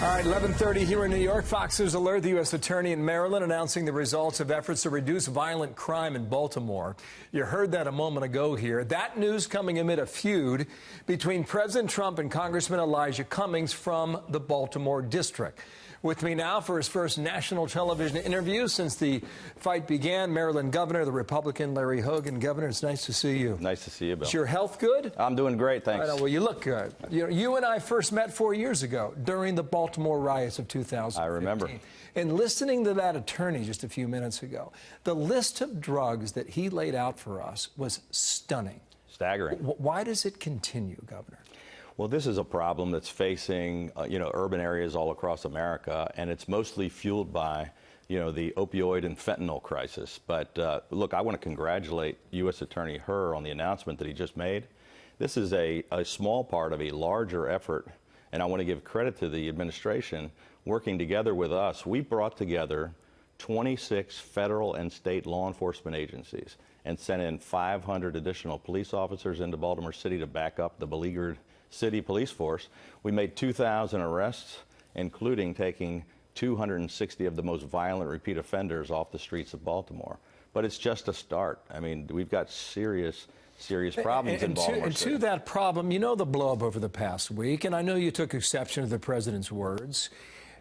All right, 11:30 here in New York. Fox News alert the U.S. Attorney in Maryland announcing the results of efforts to reduce violent crime in Baltimore. You heard that a moment ago here. That news coming amid a feud between President Trump and Congressman Elijah Cummings from the Baltimore district. With me now for his first national television interview since the fight began, Maryland Governor, the Republican Larry Hogan. Governor, it's nice to see you. Nice to see you, Bill. Is your health good? I'm doing great, thanks. Well, you look good. You and I first met 4 years ago during the Baltimore riots of 2015. I remember. And listening to that attorney just a few minutes ago, the list of drugs that he laid out for us was stunning. Staggering. Why does it continue, Governor? Well, this is a problem that's facing, urban areas all across America, and it's mostly fueled by, the opioid and fentanyl crisis. But look, I want to congratulate U.S. Attorney Herr on the announcement that he just made. This is a small part of a larger effort, and I want to give credit to the administration working together with us. We brought together 26 federal and state law enforcement agencies and sent in 500 additional police officers into Baltimore City to back up the beleaguered city police force. We made 2,000 arrests, including taking 260 of the most violent repeat offenders off the streets of Baltimore. But it's just a start. I mean, we've got serious problems in Baltimore City. To that problem, the blow-up over the past week, and I know you took exception to the president's words.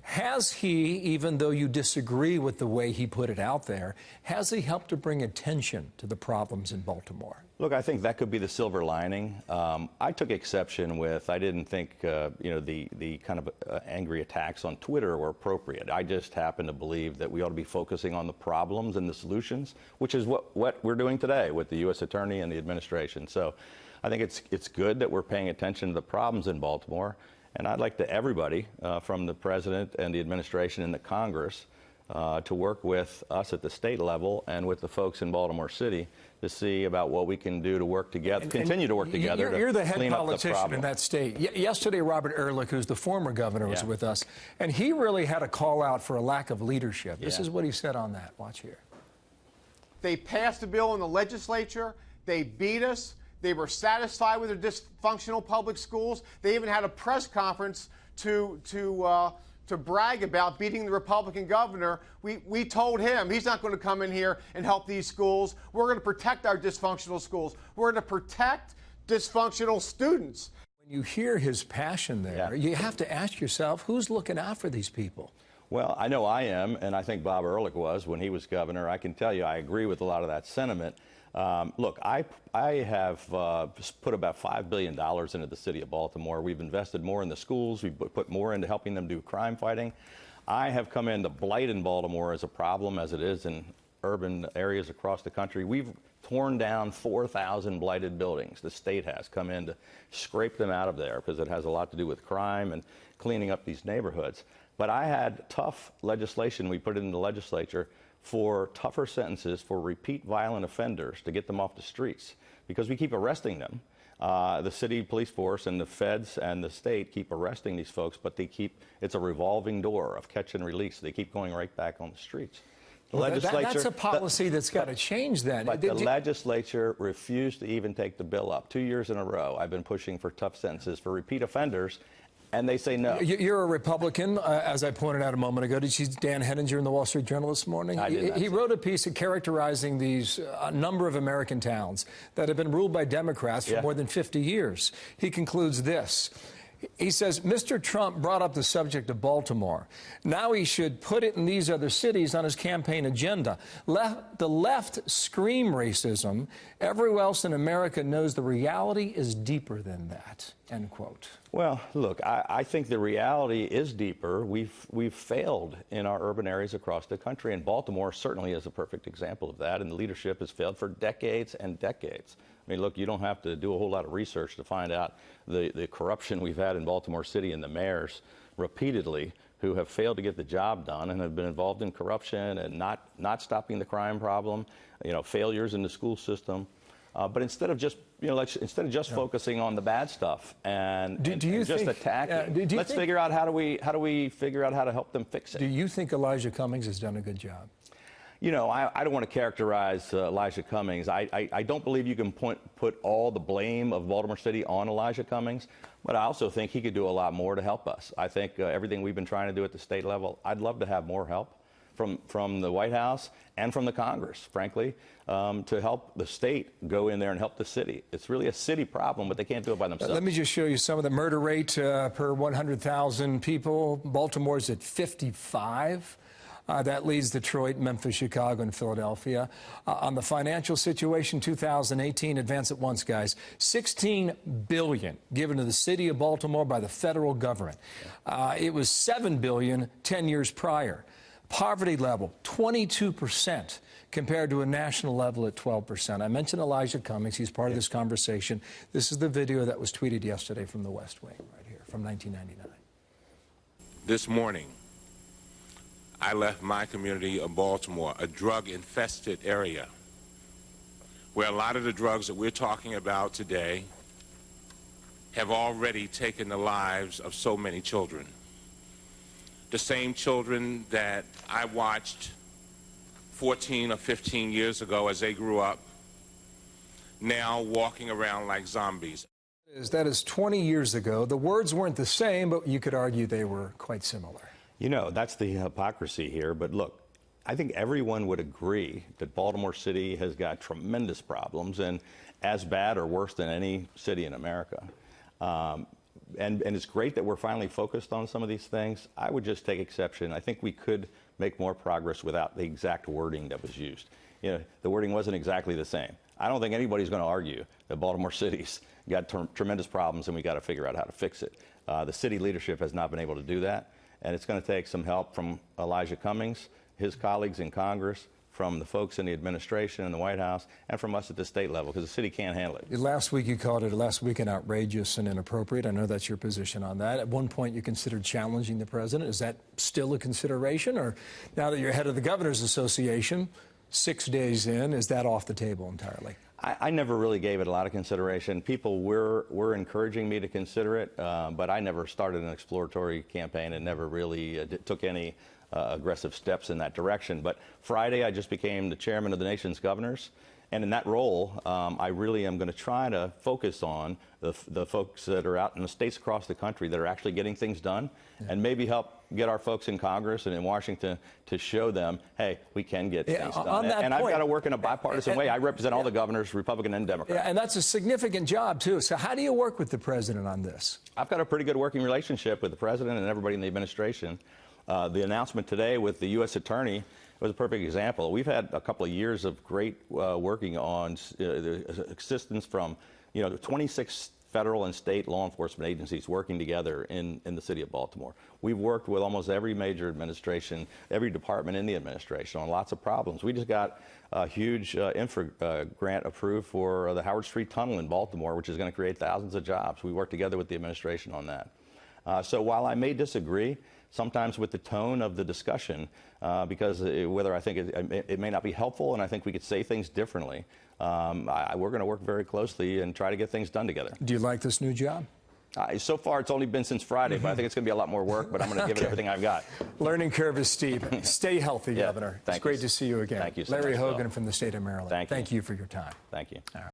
Has he, even though you disagree with the way he put it out there, has he helped to bring attention to the problems in Baltimore? Look, I think that could be the silver lining. I took exception with, I didn't think, the kind of angry attacks on Twitter were appropriate. I just happen to believe that we ought to be focusing on the problems and the solutions, which is what we're doing today with the U.S. Attorney and the administration. So I think it's good that we're paying attention to the problems in Baltimore. And I'd like everybody, from the president and the administration and the Congress, to work with us at the state level and with the folks in Baltimore City to see about what we can do to work together, continue to work together. You're the head clean politician up the in that state. Yesterday, Robert Ehrlich, who's the former governor, was with us, and he really had a call out for a lack of leadership. This is what he said on that. Watch here. They passed a bill in the legislature. They beat us. They were satisfied with their dysfunctional public schools. They even had a press conference to brag about beating the Republican governor. We told him he's not going to come in here and help these schools. We're going to protect our dysfunctional schools. We're going to protect dysfunctional students. When you hear his passion there, you have to ask yourself, who's looking out for these people? Well, I know I am, and I think Bob Ehrlich was when he was governor. I can tell you I agree with a lot of that sentiment. Look, I have put about $5 billion into the city of Baltimore. We've invested more in the schools. We've put more into helping them do crime fighting. I have come in. The blight in Baltimore is a problem, as it is in urban areas across the country. We've torn down 4,000 blighted buildings. The state has come in to scrape them out of there because it has a lot to do with crime and cleaning up these neighborhoods. But I had tough legislation we put in the legislature for tougher sentences for repeat violent offenders to get them off the streets, because we keep arresting them. The city police force and the feds and the state keep arresting these folks, but it's a revolving door of catch and release. They keep going right back on the streets. That's a policy that's got to change then. But the legislature refused to even take the bill up. 2 years in a row, I've been pushing for tough sentences for repeat offenders, and they say no. You're a Republican, as I pointed out a moment ago. Did you see Dan Henninger in the Wall Street Journal this morning? I did. He wrote a piece characterizing these number of American towns that have been ruled by Democrats for more than 50 years. He concludes this. He says, Mr. Trump brought up the subject of Baltimore. Now he should put it in these other cities on his campaign agenda. The left scream racism. Everywhere else in America knows the reality is deeper than that, end quote. Well, look, I think the reality is deeper. We've failed in our urban areas across the country, and Baltimore certainly is a perfect example of that, and the leadership has failed for decades and decades. I mean, look, you don't have to do a whole lot of research to find out the corruption we've had in Baltimore City and the mayors repeatedly who have failed to get the job done and have been involved in corruption and not stopping the crime problem, failures in the school system. But instead of just focusing on the bad stuff and just attacking, let's figure out how do we figure out how to help them fix it. Do you think Elijah Cummings has done a good job? You know, I don't want to characterize Elijah Cummings. I don't believe you can put all the blame of Baltimore City on Elijah Cummings, but I also think he could do a lot more to help us. I think everything we've been trying to do at the state level, I'd love to have more help from the White House and from the Congress, frankly, to help the state go in there and help the city. It's really a city problem, but they can't do it by themselves. Let me just show you some of the murder rate per 100,000 people. Baltimore's at 55. That leads Detroit, Memphis, Chicago, and Philadelphia. On the financial situation, 2018, advance at once, guys. $16 billion given to the city of Baltimore by the federal government. It was $7 billion 10 years prior. Poverty level, 22% compared to a national level at 12%. I mentioned Elijah Cummings. He's part of this conversation. This is the video that was tweeted yesterday from the West Wing right here from 1999. This morning, I left my community of Baltimore, a drug-infested area, where a lot of the drugs that we're talking about today have already taken the lives of so many children. The same children that I watched 14 or 15 years ago as they grew up, now walking around like zombies. That is 20 years ago. The words weren't the same, but you could argue they were quite similar. You know, that's the hypocrisy here. But look, I think everyone would agree that Baltimore City has got tremendous problems and as bad or worse than any city in America. And it's great that we're finally focused on some of these things. I would just take exception. I think we could make more progress without the exact wording that was used. You know, the wording wasn't exactly the same. I don't think anybody's going to argue that Baltimore City's got tremendous problems and we got to figure out how to fix it. The city leadership has not been able to do that. And it's going to take some help from Elijah Cummings, his colleagues in Congress, from the folks in the administration and the White House, and from us at the state level, because the city can't handle it. Last week you called it outrageous and inappropriate. I know that's your position on that. At one point you considered challenging the president. Is that still a consideration? Or now that you're head of the Governors Association, 6 days in, is that off the table entirely? I never really gave it a lot of consideration. People were encouraging me to consider it, but I never started an exploratory campaign and never really took any aggressive steps in that direction. But Friday, I just became the chairman of the nation's governors. And in that role, I really am going to try to focus on the folks that are out in the states across the country that are actually getting things done, and maybe help get our folks in Congress and in Washington to show them, hey, we can get things done. And I've got to work in a bipartisan way. I represent all the governors, Republican and Democrat. And that's a significant job, too. So how do you work with the president on this? I've got a pretty good working relationship with the president and everybody in the administration. The announcement today with the U.S. Attorney was a perfect example. We've had a couple of years of great working on the assistance from, 26 federal and state law enforcement agencies working together in the city of Baltimore. We've worked with almost every major administration, every department in the administration on lots of problems. We just got a huge infra grant approved for the Howard Street Tunnel in Baltimore, which is going to create thousands of jobs. We worked together with the administration on that. So while I may disagree sometimes with the tone of the discussion, because whether I think it may not be helpful and I think we could say things differently, we're going to work very closely and try to get things done together. Do you like this new job? So far, it's only been since Friday, but I think it's going to be a lot more work, but I'm going to give it everything I've got. Learning curve is steep. Stay healthy, Governor. It's great to see you again. Thank you so Larry much, Hogan Bill. from the state of Maryland. Thank you for your time. Thank you. All right.